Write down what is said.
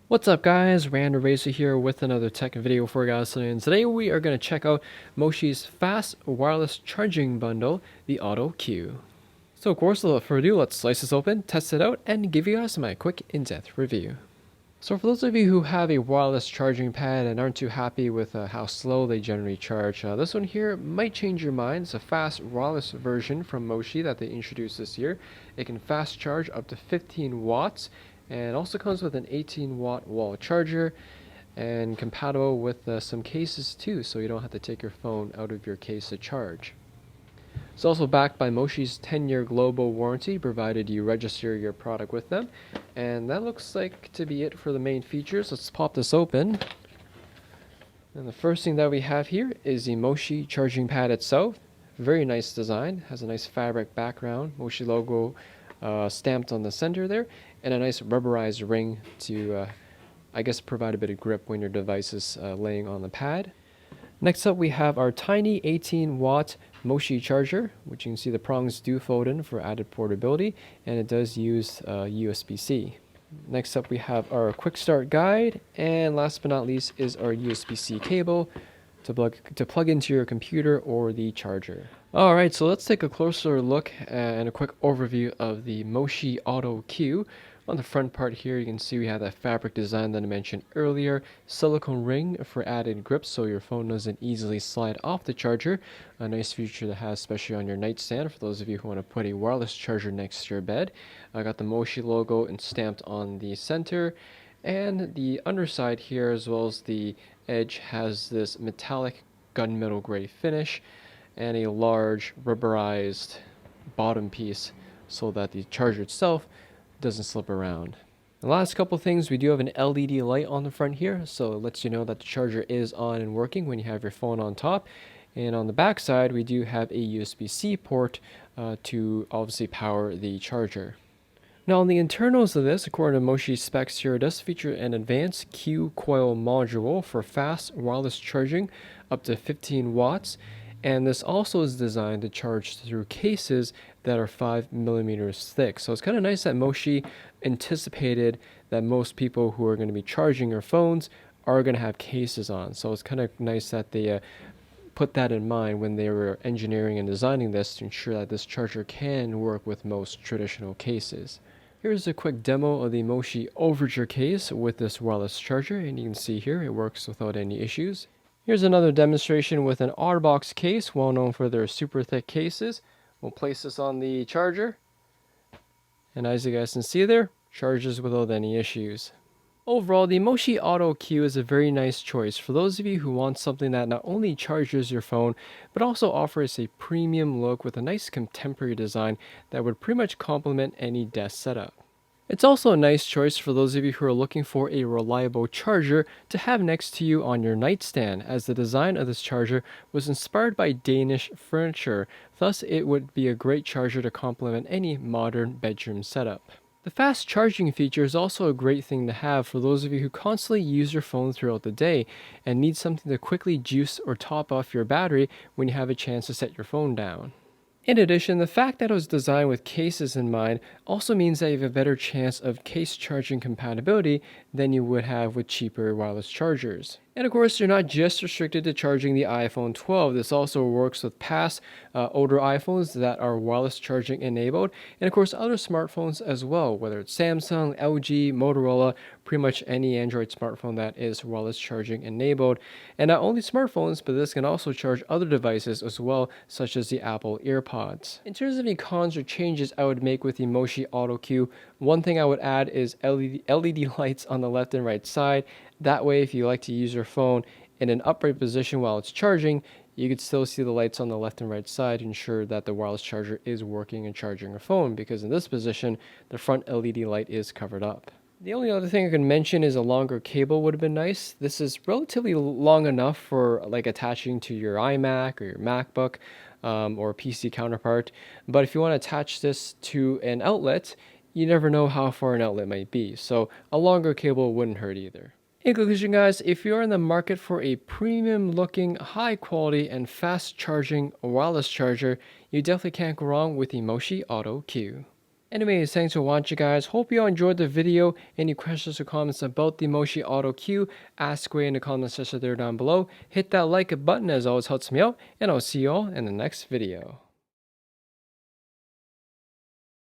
What's up guys, Random Racer here with another tech video for you guys, and today we are going to check out Moshi's fast wireless charging bundle, the Otto Q. So of course, without further ado, let's slice this open, test it out, and give you guys my quick in-depth review. So for those of you who have a wireless charging pad and aren't too happy with how slow they generally charge, this one here might change your mind. It's a fast wireless version from Moshi that they introduced this year. It can fast charge up to 15 watts and also comes with an 18-watt wall charger and compatible with some cases too, so you don't have to take your phone out of your case to charge. It's also backed by Moshi's 10-year global warranty, provided you register your product with them. And that looks like to be it for the main features. Let's pop this open. And the first thing that we have here is the Moshi charging pad itself. Very nice design, has a nice fabric background, Moshi logo stamped on the center there, and a nice rubberized ring to, I guess, provide a bit of grip when your device is laying on the pad. Next up, we have our tiny 18-watt Moshi charger, which you can see the prongs do fold in for added portability, and it does use USB-C. Next up, we have our quick start guide, and last but not least is our USB-C cable to plug into your computer or the charger. Alright, so let's take a closer look and a quick overview of the Moshi Otto Q. On the front part here, you can see we have that fabric design that I mentioned earlier, silicone ring for added grip so your phone doesn't easily slide off the charger. A nice feature that has especially on your nightstand for those of you who want to put a wireless charger next to your bed. I got the Moshi logo and stamped on the center, and the underside here as well as the edge has this metallic gunmetal gray finish and a large rubberized bottom piece so that the charger itself doesn't slip around. The last couple things, we do have an LED light on the front here, so it lets you know that the charger is on and working when you have your phone on top. And on the back side, we do have a USB-C port to obviously power the charger. Now on the internals of this, according to Moshi specs here, it does feature an advanced Q coil module for fast wireless charging up to 15 watts. And this also is designed to charge through cases that are 5mm thick. So it's kind of nice that Moshi anticipated that most people who are going to be charging their phones are going to have cases on. So it's kind of nice that they put that in mind when they were engineering and designing this to ensure that this charger can work with most traditional cases. Here's a quick demo of the Moshi Overture case with this wireless charger, and you can see here it works without any issues. Here's another demonstration with an OtterBox case, well known for their super thick cases. We'll place this on the charger, and as you guys can see there, charges without any issues. Overall, the Moshi Otto Q is a very nice choice for those of you who want something that not only charges your phone, but also offers a premium look with a nice contemporary design that would pretty much complement any desk setup. It's also a nice choice for those of you who are looking for a reliable charger to have next to you on your nightstand, as the design of this charger was inspired by Danish furniture, thus it would be a great charger to complement any modern bedroom setup. The fast charging feature is also a great thing to have for those of you who constantly use your phone throughout the day and need something to quickly juice or top off your battery when you have a chance to set your phone down. In addition, the fact that it was designed with cases in mind also means that you have a better chance of case charging compatibility than you would have with cheaper wireless chargers. And of course, you're not just restricted to charging the iPhone 12. This also works with past older iPhones that are wireless charging enabled, and of course other smartphones as well, whether it's Samsung, LG, Motorola, pretty much any Android smartphone that is wireless charging enabled. And not only smartphones, but this can also charge other devices as well, such as the Apple EarPods. In terms of any cons or changes I would make with the Moshi Otto Q, one thing I would add is LED lights on the left and right side. That way, if you like to use your phone in an upright position while it's charging, you could still see the lights on the left and right side to ensure that the wireless charger is working and charging your phone, because in this position, the front LED light is covered up. The only other thing I can mention is a longer cable would have been nice. This is relatively long enough for like attaching to your iMac or your MacBook or PC counterpart. But if you want to attach this to an outlet, you never know how far an outlet might be. So a longer cable wouldn't hurt either. In conclusion, guys, if you're in the market for a premium looking, high quality and fast charging wireless charger, you definitely can't go wrong with the Moshi Otto Q. Anyways, thanks for watching, guys. Hope you all enjoyed the video. Any questions or comments about the Moshi Otto Q, ask away in the comment section there down below. Hit that like button, as always helps me out, and I'll see you all in the next video.